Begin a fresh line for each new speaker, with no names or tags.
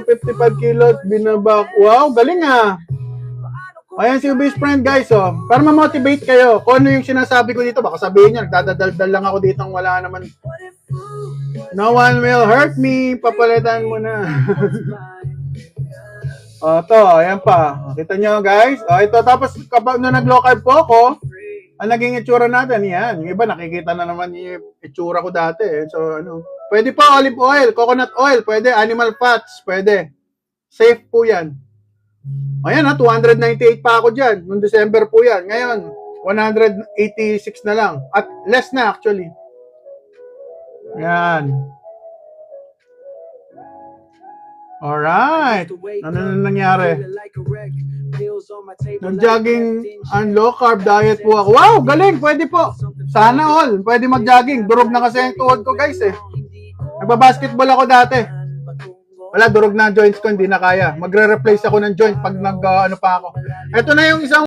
55 kilos, binabak. Wow, galing ah. Ayan si best friend guys, oh. Para ma-motivate kayo. Kung ano yung sinasabi ko dito, baka sabihin niya, nagdadaldal lang ako dito, wala naman. No one will hurt me. Papalitan mo na. O, to, ayan pa. Kita nyo guys. O, ito, tapos kapag nung nag-low carb po ako, ang naging itsura natin, yan. Yung iba, nakikita na naman yung itsura ko dati. So, ano. Pwede pa olive oil, coconut oil, pwede. Animal fats, pwede. Safe po yan. Ayan ha, 298 pa ako dyan. Noong December po yan. Ngayon, 186 na lang. At less na actually. Yan. Alright. Ano na nangyari? Nag-jogging and low carb diet po ako. Wow, galing. Pwede po. Sana all. Pwede mag-jogging. Durog na kasi yung tuhod ko guys eh. Nagbabasketball ako dati. Wala, durog na joints ko, hindi na kaya. Magre-replace ako ng joint pag nag, ano pa ako. Ito na yung isang